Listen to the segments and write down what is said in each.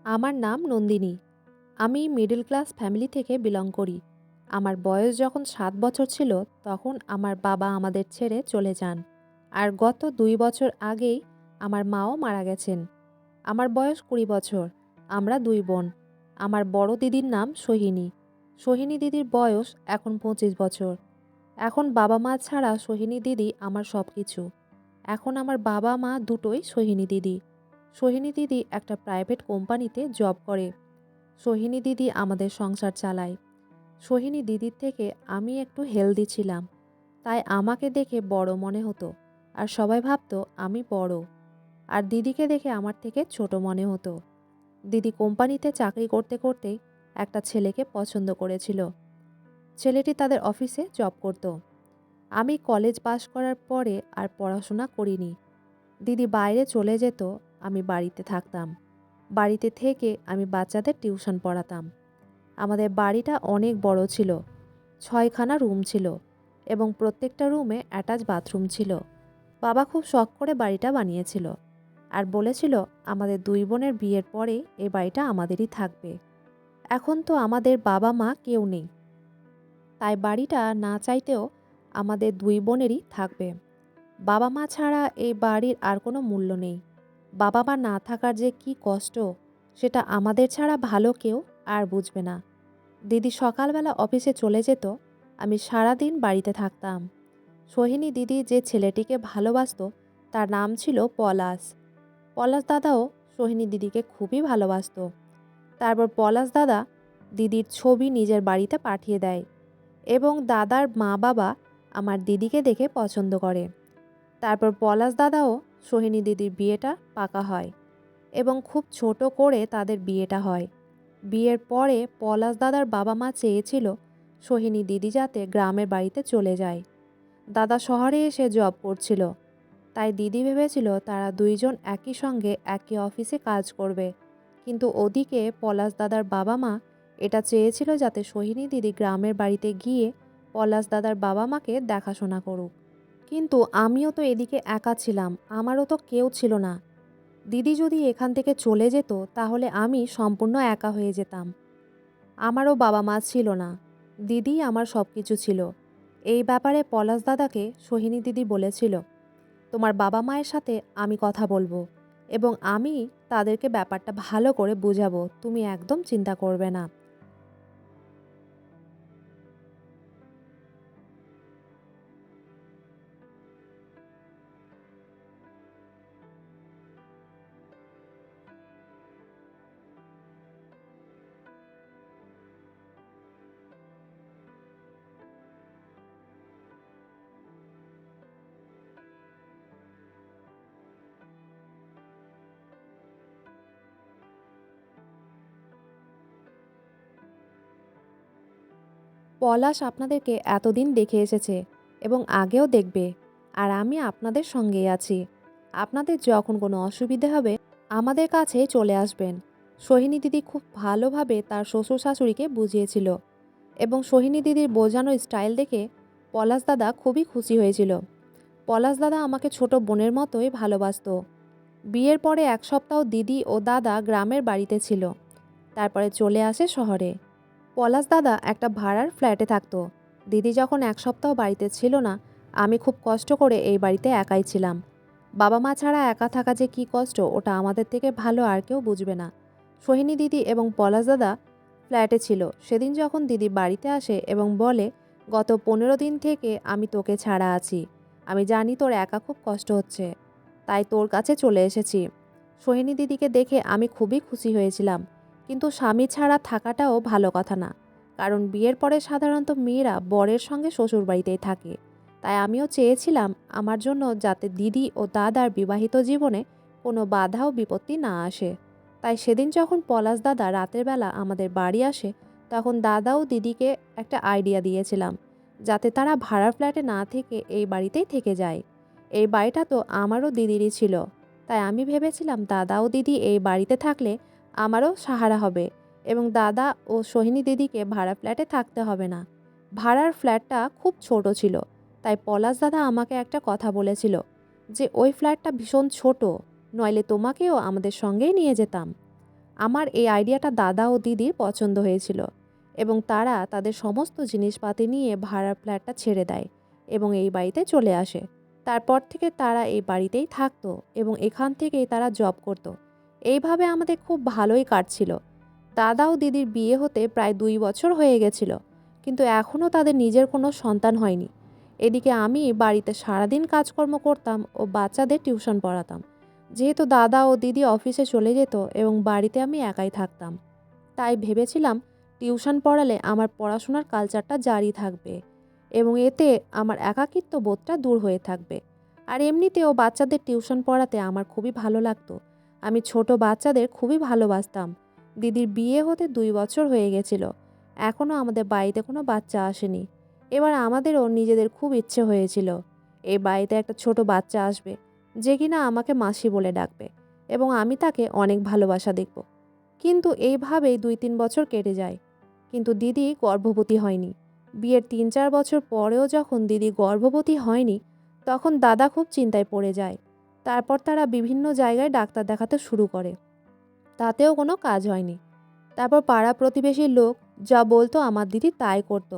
আমার নাম নন্দিনী। আমি মিডল ক্লাস ফ্যামিলি থেকে বিলং করি। আমার বয়স যখন ৭ বছর ছিল, তখন আমার বাবা আমাদের ছেড়ে চলে যান। আর গত ২ বছর আগেই আমার মাও মারা গেছেন। আমার বয়স ২০ বছর। আমরা ২ বোন। আমার বড় দিদির নাম সোহিনী। সোহিনী দিদির বয়স এখন ২৫ বছর। এখন বাবা-মা ছাড়া সোহিনী দিদি আমার সবকিছু। এখন আমার বাবা-মা দুটোই সোহিনী দিদি। সোহিনী দিদি একটা প্রাইভেট কোম্পানিতে জব করে। সোহিনী দিদি আমাদের সংসার চালায়। সোহিনী দিদির থেকে আমি একটু হেলদি ছিলাম, তাই আমাকে দেখে বড় মনে হতো। আর সবাই ভাবতো আমি বড়। আর দিদিকে দেখে আমার থেকে ছোট মনে হতো। দিদি কোম্পানিতে চাকরি করতে করতে একটা ছেলেকে পছন্দ করেছিল। ছেলেটি তাদের অফিসে জব করত। আমি কলেজ পাশ করার পরে আর পড়াশোনা করিনি। দিদি বাইরে চলে যেত, আমি বাড়িতে থাকতাম। বাড়িতে থেকে আমি বাচ্চাদের টিউশন পড়াতাম। আমাদের বাড়িটা অনেক বড় ছিল। ৬খানা রুম ছিল এবং প্রত্যেকটা রুমে অ্যাটাচ বাথরুম ছিল। বাবা খুব শখ করে বাড়িটা বানিয়েছিল আর বলেছিল আমাদের ২ বোনের বিয়ের পরে এই বাড়িটা আমাদেরই থাকবে। এখন তো আমাদের বাবা-মা কেউ নেই, তাই বাড়িটা না চাইতেও আমাদের ২ বোনেরই থাকবে। বাবা-মা ছাড়া এই বাড়ির আর কোনো মূল্য নেই। বাবা-মা না থাকার যে কী কষ্ট, সেটা আমাদের ছাড়া ভালো কেউ আর বুঝবে না। দিদি সকালবেলা অফিসে চলে যেত, আমি সারাদিন বাড়িতে থাকতাম। সোহিনী দিদি যে ছেলেটিকে ভালোবাসতো, তার নাম ছিল পলাশ। পলাশ দাদাও সোহিনী দিদিকে খুবই ভালোবাসতো। তারপর পলাশ দাদা দিদির ছবি নিজের বাড়িতে পাঠিয়ে দেয় এবং দাদার মা বাবা আমার দিদিকে দেখে পছন্দ করে। তারপর পলাশ দাদাও সোহিনী দিদির বিয়েটা পাকা হয় এবং খুব ছোট করে তাদের বিয়েটা হয়। বিয়ের পরে পলাশ দাদার বাবা মা চেয়েছিল সোহিনী দিদি যাতে গ্রামের বাড়িতে চলে যায়। দাদা শহরে এসে জব করছিল, তাই দিদি ভেবেছিল তারা দুইজন একই সঙ্গে একই অফিসে কাজ করবে। কিন্তু ওদিকে পলাশ দাদার বাবা মা এটা চেয়েছিল যাতে সোহিনী দিদি গ্রামের বাড়িতে গিয়ে পলাশ দাদার বাবা মাকে দেখাশোনা করুক। কিন্তু আমিও তো এদিকে একা ছিলাম, আমারও তো কেউ ছিল না। দিদি যদি এখান থেকে চলে যেত তাহলে আমি সম্পূর্ণ একা হয়ে যেতাম। আমারও বাবা মা ছিল না, দিদিই আমার সব কিছু ছিল। এই ব্যাপারে পলাশ দাদাকে সোহিনী দিদি বলেছিল, তোমার বাবা মায়ের সাথে আমি কথা বলবো এবং আমি তাদেরকে ব্যাপারটা ভালো করে বুঝাবো, তুমি একদম চিন্তা করবে না। পলাশ আপনাদেরকে এতদিন দেখে এসেছে এবং আগেও দেখবে, আর আমি আপনাদের সঙ্গেই আছি। আপনাদের যখন কোনো অসুবিধে হবে আমাদের কাছে চলে আসবেন। সোহিনী দিদি খুব ভালোভাবে তার শ্বশুর শাশুড়িকে বুঝিয়েছিল এবং সোহিনী দিদির বোঝানোর স্টাইল দেখে পলাশ দাদা খুবই খুশি হয়েছিল। পলাশ দাদা আমাকে ছোট বোনের মতোই ভালোবাসতো। বিয়ের পরে ১ সপ্তাহ দিদি ও দাদা গ্রামের বাড়িতে ছিল, তারপরে চলে আসে শহরে। পলাশ দাদা একটা ভাড়ার ফ্ল্যাটে থাকতো। দিদি যখন ১ সপ্তাহ বাড়িতে ছিল না, আমি খুব কষ্ট করে এই বাড়িতে একাই ছিলাম। বাবা মা ছাড়া একা থাকা যে কী কষ্ট, ওটা আমাদের থেকে ভালো আর কেউ বুঝবে না। সোহিনী দিদি এবং পলাশ দাদা ফ্ল্যাটে ছিল। সেদিন যখন দিদি বাড়িতে আসে এবং বলে, গত ১৫ দিন থেকে আমি তোকে ছাড়া আছি। আমি জানি তোর একা খুব কষ্ট হচ্ছে, তাই তোর কাছে চলে এসেছি। সোহিনী দিদিকে দেখে আমি খুবই খুশি হয়েছিলাম। কিন্তু স্বামী ছাড়া থাকাটাও ভালো কথা না, কারণ বিয়ের পরে সাধারণত মেয়েরা বরের সঙ্গে শ্বশুর বাড়িতেই থাকে। তাই আমিও চেয়েছিলাম আমার জন্য যাতে দিদি ও দাদার বিবাহিত জীবনে কোনো বাধা ও বিপত্তি না আসে। তাই সেদিন যখন পলাশ দাদা রাতের বেলা আমাদের বাড়ি আসে, তখন দাদা ও দিদিকে একটা আইডিয়া দিয়েছিলাম যাতে তারা ভাড়ার ফ্ল্যাটে না থেকে এই বাড়িতেই থেকে যায়। এই বাড়িটা তো আমারও দিদিরই ছিল, তাই আমি ভেবেছিলাম দাদা ও দিদি এই বাড়িতে থাকলে আমারও সাহারা হবে এবং দাদা ও সোহিনী দিদিকে ভাড়া ফ্ল্যাটে থাকতে হবে না। ভাড়ার ফ্ল্যাটটা খুব ছোট ছিল, তাই পলাশ দাদা আমাকে একটা কথা বলেছিল যে ওই ফ্ল্যাটটা ভীষণ ছোট, নইলে তোমাকেও আমাদের সঙ্গেই নিয়ে যেতাম। আমার এই আইডিয়াটা দাদা ও দিদির পছন্দ হয়েছিল এবং তারা তাদের সমস্ত জিনিসপাতি নিয়ে ভাড়ার ফ্ল্যাটটা ছেড়ে দেয় এবং এই বাড়িতে চলে আসে। তারপর থেকে তারা এই বাড়িতেই থাকতো এবং এখান থেকেই তারা জব করত। এইভাবে আমাদের খুব ভালোই কাটছিল। দাদা ও দিদির বিয়ে হতে প্রায় 2 বছর হয়ে গেছিল, কিন্তু এখনও তাদের নিজের কোনো সন্তান হয়নি। এদিকে আমি বাড়িতে সারাদিন কাজকর্ম করতাম ও বাচ্চাদের টিউশন পড়াতাম। যেহেতু দাদা ও দিদি অফিসে চলে যেত এবং বাড়িতে আমি একাই থাকতাম, তাই ভেবেছিলাম টিউশন পড়ালে আমার পড়াশোনার কালচারটা জারি থাকবে এবং এতে আমার একাকিত্ব বোধটা দূর হয়ে থাকবে। আর এমনিতেও বাচ্চাদের টিউশন পড়াতে আমার খুবই ভালো লাগতো। আমি ছোট বাচ্চাদের খুবই ভালোবাসতাম। দিদির বিয়ে হতে 2 বছর হয়ে গেছিল, এখনও আমাদের বাড়িতে কোনো বাচ্চা আসেনি। এবার আমাদেরও নিজেদের খুব ইচ্ছে হয়েছিল এই বাড়িতে একটা ছোট বাচ্চা আসবে, যে কিনা আমাকে মাসি বলে ডাকবে এবং আমি তাকে অনেক ভালোবাসা দেখব। কিন্তু এইভাবেই 2-3 বছর কেটে যায়, কিন্তু দিদি গর্ভবতী হয়নি। বিয়ের 3-4 বছর পরেও যখন দিদি গর্ভবতী হয়নি, তখন দাদা খুব চিন্তায় পড়ে যায়। তারপর তারা বিভিন্ন জায়গায় ডাক্তার দেখাতে শুরু করে, তাতেও কোনো কাজ হয়নি। তারপর পাড়া প্রতিবেশীর লোক যা বলতো আমার দিদি তাই করতো।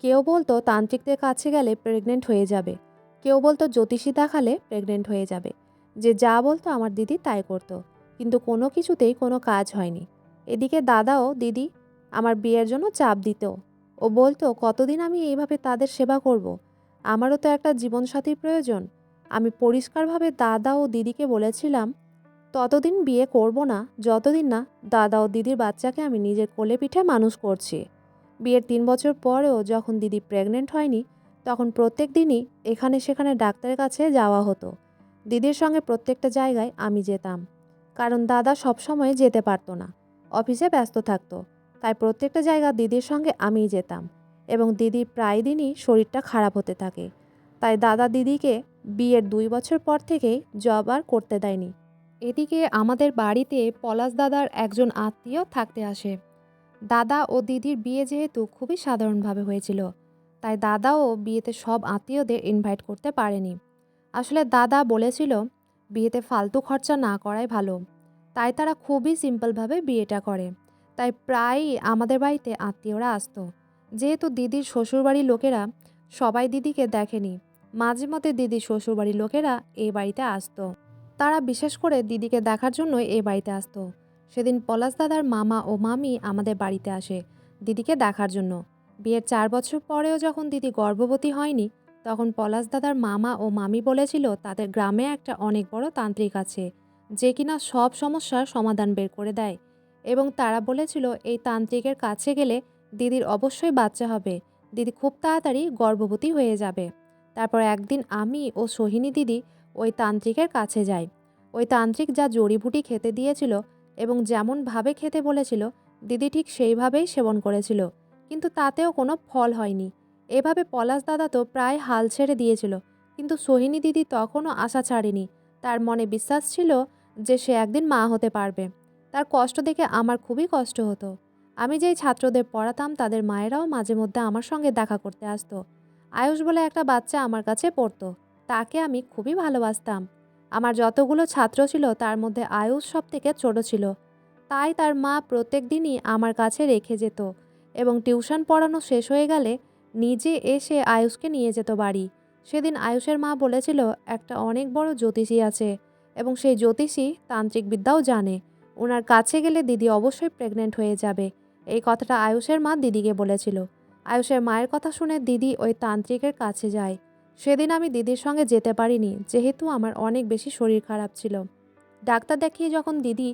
কেউ বলতো তান্ত্রিকদের কাছে গেলে প্রেগনেন্ট হয়ে যাবে, কেউ বলতো জ্যোতিষী দেখালে প্রেগনেন্ট হয়ে যাবে। যে যা বলতো আমার দিদি তাই করতো, কিন্তু কোনো কিছুতেই কোনো কাজ হয়নি। এদিকে দাদা ও দিদি আমার বিয়ের জন্য চাপ দিত। ও বলতো কতদিন আমি এইভাবে তাদের সেবা করব, আমারও তো একটা জীবনসাথীর প্রয়োজন। আমি পরিষ্কারভাবে দাদা ও দিদিকে বলেছিলাম ততদিন বিয়ে করব না যতদিন না দাদা ও দিদির বাচ্চাকে আমি নিজের কোলে পিঠে মানুষ করছি। বিয়ের 3 বছর পরেও যখন দিদি প্রেগনেন্ট হয়নি, তখন প্রত্যেক দিনই এখানে সেখানে ডাক্তারের কাছে যাওয়া হতো। দিদির সঙ্গে প্রত্যেকটা জায়গায় আমি যেতাম, কারণ দাদা সবসময় যেতে পারতো না, অফিসে ব্যস্ত থাকতো। তাই প্রত্যেকটা জায়গা দিদির সঙ্গে আমিই যেতাম এবং দিদির প্রায় দিনই শরীরটা খারাপ হতে থাকে। তাই দাদা দিদিকে বিয়ের 2 বছর পর থেকেই জব আর করতে দেয়নি। এদিকে আমাদের বাড়িতে পলাশ দাদার একজন আত্মীয় থাকতে আসে। দাদা ও দিদির বিয়ে যেহেতু খুবই সাধারণভাবে হয়েছিল, তাই দাদাও বিয়েতে সব আত্মীয়দের ইনভাইট করতে পারেনি। আসলে দাদা বলেছিল বিয়েতে ফালতু খরচা না করাই ভালো, তাই তারা খুবই সিম্পলভাবে বিয়েটা করে। তাই প্রায়ই আমাদের বাড়িতে আত্মীয়রা আসতো। যেহেতু দিদির শ্বশুরবাড়ির লোকেরা সবাই দিদিকে দেখেনি, মাঝে মধ্যে দিদির শ্বশুরবাড়ির লোকেরা এই বাড়িতে আসতো। তারা বিশেষ করে দিদিকে দেখার জন্যই এই বাড়িতে আসতো। সেদিন পলাশ দাদার মামা ও মামি আমাদের বাড়িতে আসে দিদিকে দেখার জন্য। বিয়ের 4 বছর পরেও যখন দিদি গর্ভবতী হয়নি, তখন পলাশ দাদার মামা ও মামি বলেছিল তাদের গ্রামে একটা অনেক বড় তান্ত্রিক আছে, যে কিনা সব সমস্যার সমাধান বের করে দেয়। এবং তারা বলেছিল এই তান্ত্রিকের কাছে গেলে দিদির অবশ্যই বাচ্চা হবে, দিদি খুব তাড়াতাড়ি গর্ভবতী হয়ে যাবে। তারপর একদিন আমি ও সোহিনী দিদি ওই তান্ত্রিকের কাছে যাই। ওই তান্ত্রিক যা জড়িবুটি খেতে দিয়েছিল এবং যেমনভাবে খেতে বলেছিল, দিদি ঠিক সেইভাবেই সেবন করেছিল, কিন্তু তাতেও কোনো ফল হয়নি। এভাবে পলাশ দাদা তো প্রায় হাল ছেড়ে দিয়েছিল, কিন্তু সোহিনী দিদি তখনও আশা ছাড়েনি। তার মনে বিশ্বাস ছিল যে সে একদিন মা হতে পারবে। তার কষ্ট দেখে আমার খুবই কষ্ট হতো। আমি যেই ছাত্রদের পড়াতাম তাদের মায়েরাও মাঝে মধ্যে আমার সঙ্গে দেখা করতে আসতো। আয়ুষ বলে একটা বাচ্চা আমার কাছে পড়তো, তাকে আমি খুবই ভালোবাসতাম। আমার যতগুলো ছাত্র ছিল তার মধ্যে আয়ুষ সব থেকে ছোট ছিল, তাই তার মা প্রত্যেক দিনই আমার কাছে রেখে যেত এবং টিউশন পড়ানো শেষ হয়ে গেলে নিজে এসে আয়ুষকে নিয়ে যেত বাড়ি। সেদিন আয়ুষের মা বলেছিল একটা অনেক বড় জ্যোতিষী আছে এবং সেই জ্যোতিষী তান্ত্রিক বিদ্যাও জানে, ওনার কাছে গেলে দিদি অবশ্যই প্রেগনেন্ট হয়ে যাবে। এই কথাটা আয়ুষের মা দিদিকে বলেছিল। আয়ুষের মায়ের কথা শুনে দিদি ওই তান্ত্রিকের কাছে যায়। সেদিন আমি দিদির সঙ্গে যেতে পারিনি, যেহেতু আমার অনেক বেশি শরীর খারাপ ছিল। ডাক্তার দেখিয়ে যখন দিদি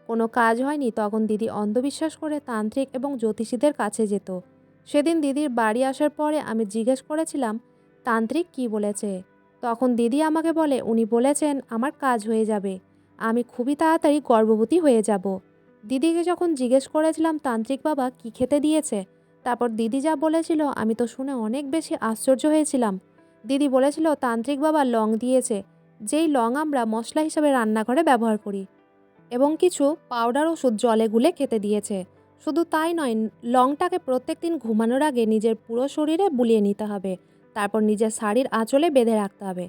কোনো কাজ হয়নি, তখন দিদি অন্ধবিশ্বাস করে তান্ত্রিক এবং জ্যোতিষীদের কাছে যেত। সেদিন দিদির বাড়ি আসার পরে আমি জিজ্ঞেস করেছিলাম তান্ত্রিক কি বলেছে। তখন দিদি আমাকে বলে উনি বলেছেন আমার কাজ হয়ে যাবে, আমি খুবই তাড়াতাড়ি গর্ভবতী হয়ে যাব। দিদিকে যখন জিজ্ঞেস করেছিলাম তান্ত্রিক বাবা কি খেতে দিয়েছে, তারপর দিদি যা বলেছিল আমি তো শুনে অনেক বেশি আশ্চর্য হয়েছিলাম। দিদি বলেছিল তান্ত্রিক বাবা লং দিয়েছে, যেই লং আমরা মশলা হিসেবে রান্নাঘরে ব্যবহার করি, এবং কিছু পাউডার ওষুধ জলে গুলে খেতে দিয়েছে। শুধু তাই নয়, লংটাকে প্রত্যেক দিন ঘুমানোর আগে নিজের পুরো শরীরে বুলিয়ে নিতে হবে, তারপর নিজের শাড়ির আঁচলে বেঁধে রাখতে হবে।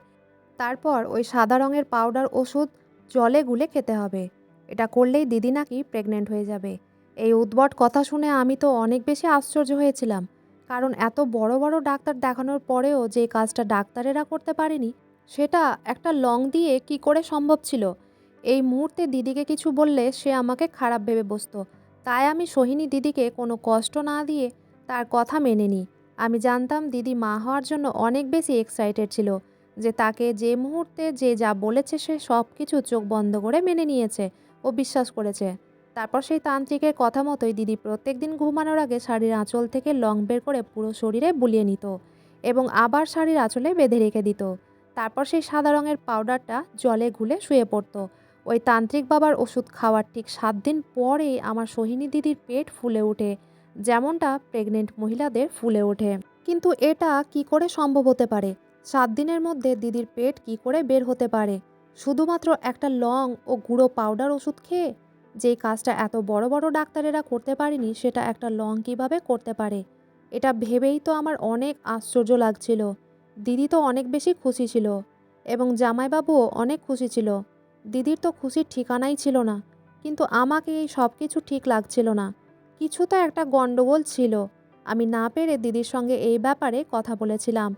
তারপর ওই সাদা রঙের পাউডার ওষুধ জলে গুলে খেতে হবে। এটা করলেই দিদি নাকি প্রেগনেন্ট হয়ে যাবে। এই উদ্ভট কথা শুনে আমি তো অনেক বেশি আশ্চর্য হয়েছিলাম। কারণ এত বড় বড় ডাক্তার দেখানোর পরেও যে কাজটা ডাক্তারেরা করতে পারেনি, সেটা একটা লং দিয়ে কি করে সম্ভব ছিল? এই মুহূর্তে দিদিকে কিছু বললে সে আমাকে খারাপ ভেবে বসতো। তাই আমি সোহিনী দিদিকে কোনো কষ্ট না দিয়ে তার কথা মেনে নিই। আমি জানতাম দিদি মা হওয়ার জন্য অনেক বেশি এক্সাইটেড ছিল, যে তাকে যে মুহূর্তে যে যা বলেছে সে সব কিছু চোখ বন্ধ করে মেনে নিয়েছে ও বিশ্বাস করেছে। তারপর সেই তান্ত্রিকের কথা মতোই দিদি প্রত্যেকদিন ঘুমানোর আগে শাড়ির আঁচল থেকে লং বের করে পুরো শরীরে বুলিয়ে নিত এবং আবার শাড়ির আঁচলে বেঁধে রেখে দিত। তারপর সেই সাদা রঙের পাউডারটা জলে ঘুলে শুয়ে পড়তো। ওই তান্ত্রিক বাবার ওষুধ খাওয়ার ঠিক 7 দিন পরেই আমার সোহিনী দিদির পেট ফুলে ওঠে, যেমনটা প্রেগনেন্ট মহিলাদের ফুলে ওঠে। কিন্তু এটা কি করে সম্ভব হতে পারে? 7 দিনের মধ্যে দিদির পেট কি করে বের হতে পারে? শুধুমাত্র একটা লং ও গুঁড়ো পাউডার ওষুধ খেয়ে? যেই কাজটা এত বড় বড় ডাক্তারেরা করতে পারেনি, সেটা একটা লং কিভাবে করতে পারে? এটা ভেবেই তো আমার অনেক আশ্চর্য লাগছিল। দিদি তো অনেক বেশি খুশি ছিল এবং জামাইবাবুও অনেক খুশি ছিল। দিদির তো খুশির ঠিকানাই ছিল না। কিন্তু আমাকে এই সব কিছু ঠিক লাগছিল না। কিছু তো একটা গন্ডগোল ছিল। আমি না পেরে দিদির সঙ্গে এই ব্যাপারে কথা বলেছিলাম,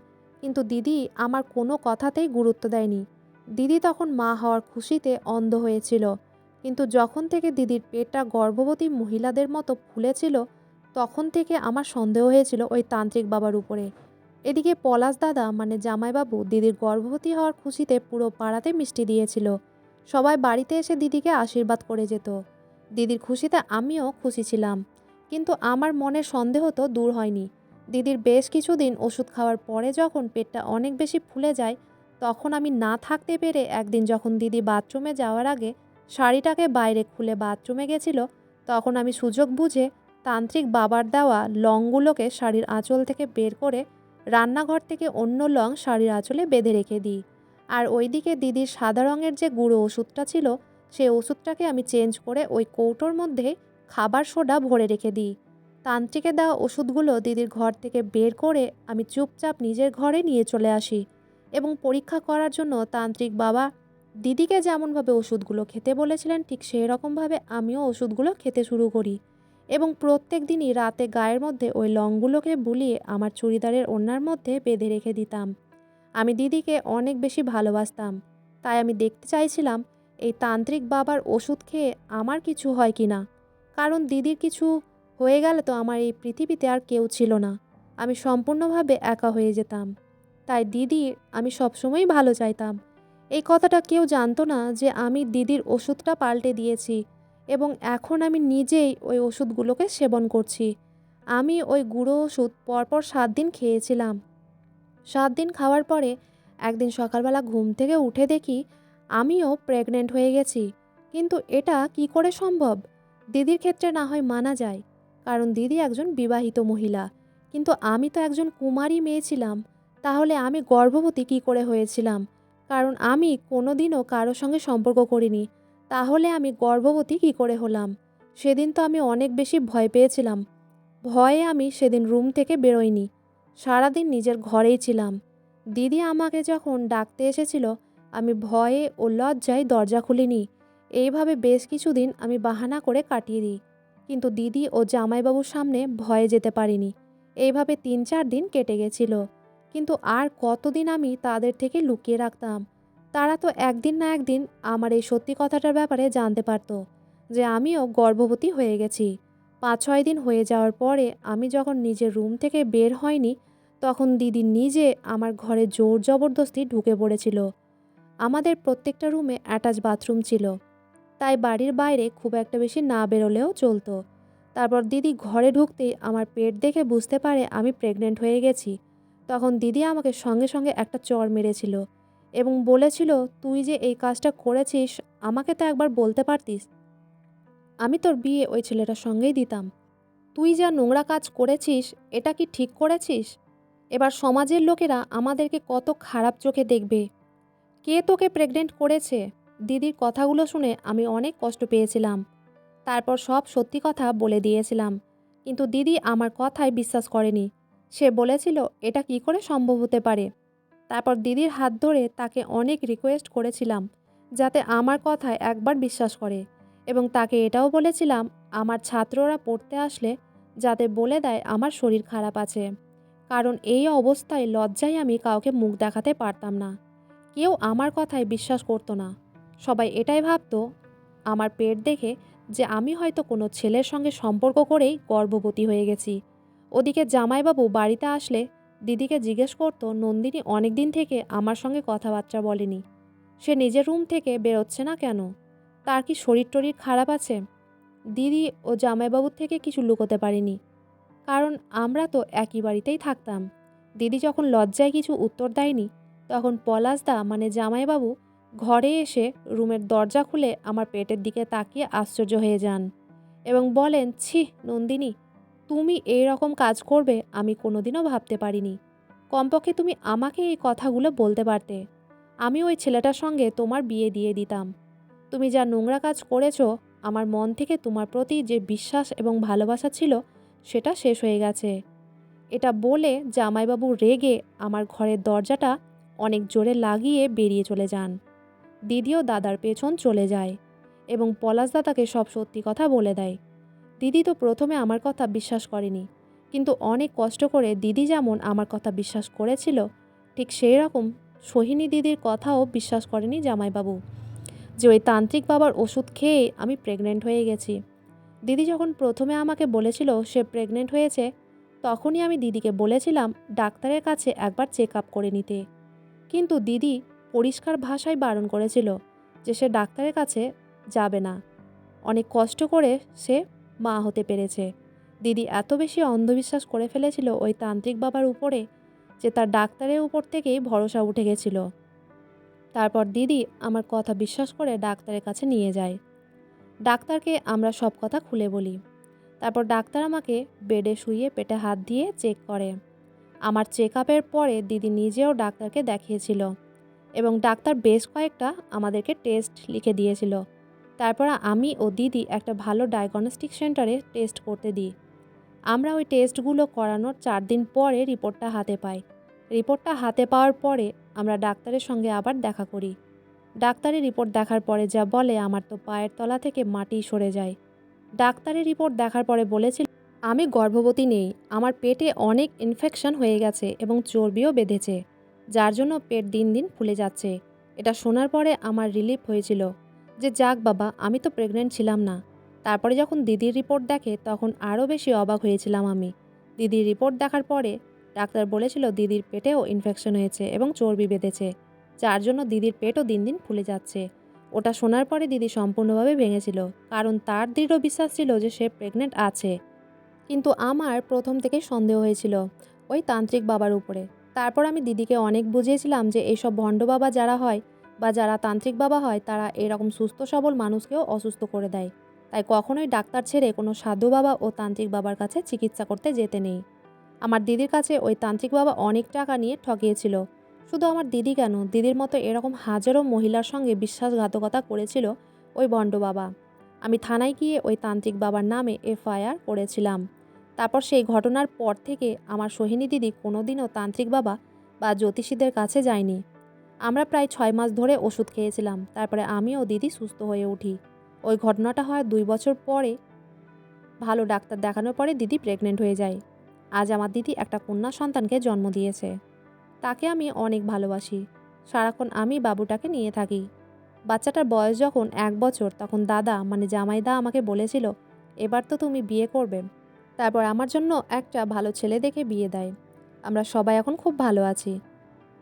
কিন্তু দিদি আমার কোনো কথাতেই গুরুত্ব দেয়নি। দিদি তখন মা হওয়ার খুশিতে অন্ধ হয়েছিল। কিন্তু যখন থেকে দিদির পেটটা গর্ভবতী মহিলাদের মতো ফুলেছিল, তখন থেকে আমার সন্দেহ হয়েছিল ওই তান্ত্রিক বাবার উপরে। এদিকে পলাশ দাদা মানে জামাইবাবু দিদির গর্ভবতী হওয়ার খুশিতে পুরো পাড়াতে মিষ্টি দিয়েছিল। সবাই বাড়িতে এসে দিদিকে আশীর্বাদ করে যেত। দিদির খুশিতে আমিও খুশি ছিলাম। কিন্তু আমার মনের সন্দেহ তো দূর হয়নি। দিদির বেশ কিছুদিন ওষুধ খাওয়ার পরে যখন পেটটা অনেক বেশি ফুলে যায়, তখন আমি না থাকতে পেরে একদিন যখন দিদি বাথরুমে যাওয়ার আগে শাড়িটাকে বাইরে খুলে বাথরুমে গেছিল, তখন আমি সুযোগ বুঝে তান্ত্রিক বাবার দেওয়া লংগুলোকে শাড়ির আঁচল থেকে বের করে রান্নাঘর থেকে অন্য লং শাড়ির আঁচলে বেঁধে রেখে দিই। আর ওইদিকে দিদির সাদা রঙের যে গুঁড়ো ওষুধটা ছিল, সেই ওষুধটাকে আমি চেঞ্জ করে ওই কৌটোর মধ্যে খাবার সোডা ভরে রেখে দিই। তান্ত্রিকে দেওয়া ওষুধগুলো দিদির ঘর থেকে বের করে আমি চুপচাপ নিজের ঘরে নিয়ে চলে আসি এবং পরীক্ষা করার জন্য তান্ত্রিক বাবা দিদিকে যেমনভাবে ওষুধগুলো খেতে বলেছিলেন, ঠিক সেই রকমভাবে আমিও ওষুধগুলো খেতে শুরু করি এবং প্রত্যেক দিনই রাতে গায়ের মধ্যে ওই লংগুলোকে বুলিয়ে আমার চুড়িদারের ওড়নার মধ্যে বেঁধে রেখে দিতাম। আমি দিদিকে অনেক বেশি ভালোবাসতাম। তাই আমি দেখতে চাইছিলাম এই তান্ত্রিক বাবার ওষুধ খেয়ে আমার কিছু হয় কি না। কারণ দিদির কিছু হয়ে গেলে তো আমার এই পৃথিবীতে আর কেউ ছিল না। আমি সম্পূর্ণভাবে একা হয়ে যেতাম। তাই দিদির আমি সবসময়ই ভালো চাইতাম। এই কথাটা কেউ জানতো না যে আমি দিদির ওষুধটা পাল্টে দিয়েছি এবং এখন আমি নিজেই ওই ওষুধগুলোকে সেবন করছি। আমি ওই গুঁড়ো ওষুধ পরপর 7 দিন খেয়েছিলাম। 7 দিন খাওয়ার পরে একদিন সকালবেলা ঘুম থেকে উঠে দেখি আমিও প্রেগনেন্ট হয়ে গেছি। কিন্তু এটা কি করে সম্ভব? দিদির ক্ষেত্রে না হয় মানা যায়, কারণ দিদি একজন বিবাহিত মহিলা। কিন্তু আমি তো একজন কুমারী মেয়ে ছিলাম। তাহলে আমি গর্ভবতী কি করে হয়েছিলাম? কারণ আমি কোনোদিনও কারো সঙ্গে সম্পর্ক করিনি। তাহলে আমি গর্ভবতী কি করে হলাম? সেদিন তো আমি অনেক বেশি ভয় পেয়েছিলাম। ভয়ে আমি সেদিন রুম থেকে বেরোইনি। সারাদিন নিজের ঘরেই ছিলাম। দিদি আমাকে যখন ডাকতে এসেছিল, আমি ভয়ে ও লজ্জায় দরজা খুলিনি। এইভাবে বেশ কিছুদিন আমি বাহানা করে কাটিয়ে দিই। কিন্তু দিদি ও জামাইবাবুর সামনে ভয়ে যেতে পারিনি। এইভাবে 3-4 দিন কেটে গেছিল। কিন্তু আর কতদিন আমি তাদের থেকে লুকিয়ে রাখতাম? তারা তো একদিন না একদিন আমার এই সত্যি কথাটার ব্যাপারে জানতে পারতো, যে আমিও গর্ভবতী হয়ে গেছি। 5-6 দিন হয়ে যাওয়ার পরে আমি যখন নিজের রুম থেকে বের হয়নি, তখন দিদি নিজে আমার ঘরে জোর জবরদস্তি ঢুকে পড়েছিল। আমাদের প্রত্যেকটা রুমে অ্যাটাচ বাথরুম ছিল, তাই বাড়ির বাইরে খুব একটা বেশি না বেরোলেও চলতো। তারপর দিদি ঘরে ঢুকতেই আমার পেট দেখে বুঝতে পারে আমি প্রেগনেন্ট হয়ে গেছি। তখন দিদি আমাকে সঙ্গে সঙ্গে একটা চড় মেরেছিল এবং বলেছিল, তুই যে এই কাজটা করেছিস আমাকে তো একবার বলতে পারতিস। আমি তোর বিয়ে ওই ছেলেটার সঙ্গেই দিতাম। তুই যা নোংরা কাজ করেছিস, এটা কি ঠিক করেছিস? এবার সমাজের লোকেরা আমাদেরকে কত খারাপ চোখে দেখবে। কে তোকে প্রেগনেন্ট করেছে? দিদির কথাগুলো শুনে আমি অনেক কষ্ট পেয়েছিলাম। তারপর সব সত্যি কথা বলে দিয়েছিলাম। কিন্তু দিদি আমার কথায় বিশ্বাস করেনি। সে বলেছিল এটা কি করে সম্ভব হতে পারে। তারপর দিদির হাত ধরে তাকে অনেক রিকোয়েস্ট করেছিলাম যাতে আমার কথায় একবার বিশ্বাস করে এবং তাকে এটাও বলেছিলাম আমার ছাত্ররা পড়তে আসলে যাতে বলে দেয় আমার শরীর খারাপ আছে, কারণ এই অবস্থায় লজ্জায় আমি কাউকে মুখ দেখাতে পারতাম না। কেউ আমার কথায় বিশ্বাস করতো না। সবাই এটাই ভাবতো আমার পেট দেখে যে আমি হয়তো কোনো ছেলের সঙ্গে সম্পর্ক করেই গর্ভবতী হয়ে গেছি। ওদিকে জামাইবাবু বাড়িতে আসলে দিদিকে জিজ্ঞেস করতো নন্দিনী অনেক দিন থেকে আমার সঙ্গে কথাবার্তা বলেনি, সে নিজের রুম থেকে বেরোচ্ছে না কেন, তার কি শরীর টরীর খারাপ আছে? দিদি ও জামাইবাবুর থেকে কিছু লুকোতে পারিনি, কারণ আমরা তো একই বাড়িতেই থাকতাম। দিদি যখন লজ্জায় কিছু উত্তর দেয়নি, তখন পলাশদা মানে জামাইবাবু ঘরে এসে রুমের দরজা খুলে আমার পেটের দিকে তাকিয়ে আশ্চর্য হয়ে যান এবং বলেন, ছি নন্দিনী, তুমি এই রকম কাজ করবে আমি কোনোদিনও ভাবতে পারিনি। কমপক্ষে তুমি আমাকে এই কথাগুলো বলতে পারতে, আমি ওই ছেলেটার সঙ্গে তোমার বিয়ে দিয়ে দিতাম। তুমি যা নোংরা কাজ করেছো, আমার মন থেকে তোমার প্রতি যে বিশ্বাস এবং ভালোবাসা ছিল সেটা শেষ হয়ে গেছে। এটা বলে জামাইবাবু রেগে আমার ঘরের দরজাটা অনেক জোরে লাগিয়ে বেরিয়ে চলে যান। দিদিও দাদার পেছন চলে যায় এবং পলাশদা তাকে সব সত্যি কথা বলে দেয়। দিদি তো প্রথমে আমার কথা বিশ্বাস করেনি, কিন্তু অনেক কষ্ট করে দিদি যেমন আমার কথা বিশ্বাস করেছিল, ঠিক সেই রকম সোহিনী দিদির কথাও বিশ্বাস করেনি জামাইবাবু, যে ওই তান্ত্রিক বাবার ওষুধ খেয়ে আমি প্রেগনেন্ট হয়ে গেছি। দিদি যখন প্রথমে আমাকে বলেছিল সে প্রেগনেন্ট হয়েছে, তখনই আমি দিদিকে বলেছিলাম ডাক্তারের কাছে একবার চেক আপ করে নিতে, কিন্তু দিদি পরিষ্কার ভাষায় বারণ করেছিল যে সে ডাক্তারের কাছে যাবে না। অনেক কষ্ট করে সে মা হতে পেরেছে। দিদি এত বেশি অন্ধবিশ্বাস করে ফেলেছিল ওই তান্ত্রিক বাবার উপরে যে তার ডাক্তারের উপর থেকেই ভরসা উঠে গেছিল। তারপর দিদি আমার কথা বিশ্বাস করে ডাক্তারের কাছে নিয়ে যায়। ডাক্তারকে আমরা সব কথা খুলে বলি। তারপর ডাক্তার আমাকে বেডে শুইয়ে পেটে হাত দিয়ে চেক করে। আমার চেক আপের পরে দিদি নিজেও ডাক্তারকে দেখিয়েছিল এবং ডাক্তার বেশ কয়েকটা আমাদেরকে টেস্ট লিখে দিয়েছিল। তারপর আমি ও দিদি একটা ভালো ডায়াগনস্টিক সেন্টারে টেস্ট করতে দিই। আমরা ওই টেস্টগুলো করানোর 4 দিন পরে রিপোর্টটা হাতে পাই। রিপোর্টটা হাতে পাওয়ার পরে আমরা ডাক্তারের সঙ্গে আবার দেখা করি। ডাক্তারের রিপোর্ট দেখার পরে যা বলে আমার তো পায়ের তলা থেকে মাটি সরে যায়। ডাক্তারের রিপোর্ট দেখার পরে বলেছিল আমি গর্ভবতী নেই, আমার পেটে অনেক ইনফেকশন হয়ে গেছে এবং চর্বিও বেঁধেছে, যার জন্য পেট দিন দিন ফুলে যাচ্ছে। এটা শোনার পরে আমার রিলিফ হয়েছিল যে যাক বাবা, আমি তো প্রেগনেন্ট ছিলাম না। তারপরে যখন দিদির রিপোর্ট দেখে তখন আরও বেশি অবাক হয়েছিলাম আমি। দিদির রিপোর্ট দেখার পরে ডাক্তার বলেছিল দিদির পেটেও ইনফেকশন হয়েছে এবং চর্বি বেঁধেছে, যার জন্য দিদির পেটও দিন দিন ফুলে যাচ্ছে। ওটা শোনার পরে দিদি সম্পূর্ণভাবে ভেঙেছিল, কারণ তার দৃঢ় বিশ্বাস ছিল যে সে প্রেগনেন্ট আছে। কিন্তু আমার প্রথম থেকেই সন্দেহ হয়েছিল ওই তান্ত্রিক বাবার উপরে। তারপর আমি দিদিকে অনেক বুঝিয়েছিলাম যে এইসব ভণ্ড বাবা যারা হয় বা যারা তান্ত্রিক বাবা হয় তারা এরকম সুস্থ সবল মানুষকেও অসুস্থ করে দেয়। তাই কখনোই ডাক্তার ছেড়ে কোনো সাধু বাবা ও তান্ত্রিক বাবার কাছে চিকিৎসা করতে যেতে নেই। আমার দিদির কাছে ওই তান্ত্রিক বাবা অনেক টাকা নিয়ে ঠকিয়েছিল। শুধু আমার দিদি কেন, দিদির মতো এরকম হাজারো মহিলার সঙ্গে বিশ্বাসঘাতকতা করেছিল ওই ভণ্ড বাবা। আমি থানায় গিয়ে ওই তান্ত্রিক বাবার নামে এফআইআর করেছিলাম। তারপর সেই ঘটনার পর থেকে আমার সোহিনী দিদি কোনোদিনও তান্ত্রিক বাবা বা জ্যোতিষীদের কাছে যায়নি। আমরা প্রায় 6 মাস ধরে ওষুধ খেয়েছিলাম। তারপরে আমি ও দিদি সুস্থ হয়ে উঠি। ওই ঘটনাটা হয় 2 বছর পরে। ভালো ডাক্তার দেখানোর পরে দিদি প্রেগনেন্ট হয়ে যায়। আজ আমার দিদি একটা কন্যা সন্তানকে জন্ম দিয়েছে। তাকে আমি অনেক ভালোবাসি। সারাক্ষণ আমি বাবুটাকে নিয়ে থাকি। বাচ্চাটার বয়স যখন 1 বছর তখন দাদা মানে জামাইদা আমাকে বলেছিল এবার তো তুমি বিয়ে করবে। তারপর আমার জন্য একটা ভালো ছেলে দেখে বিয়ে দেয়। আমরা সবাই এখন খুব ভালো আছি।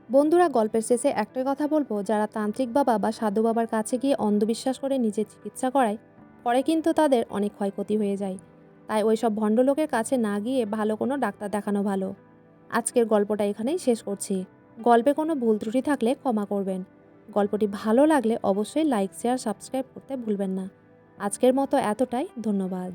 বন্ধুরা, গল্পের শেষে একটাই কথা বলবো, যারা তান্ত্রিক বাবা বা সাধু বাবার কাছে গিয়ে অন্ধবিশ্বাস করে নিজের চিকিৎসা করায়, পরে কিন্তু তাদের অনেক ক্ষয়ক্ষতি হয়ে যায়। তাই ওই সব ভণ্ড লোকের কাছে না গিয়ে ভালো কোনো ডাক্তার দেখানো ভালো। আজকের গল্পটা এখানেই শেষ করছি। গল্পে কোনো ভুল ত্রুটি থাকলে ক্ষমা করবেন। গল্পটি ভালো লাগলে অবশ্যই লাইক, শেয়ার, সাবস্ক্রাইব করতে ভুলবেন না। আজকের মতো এতটাই, ধন্যবাদ।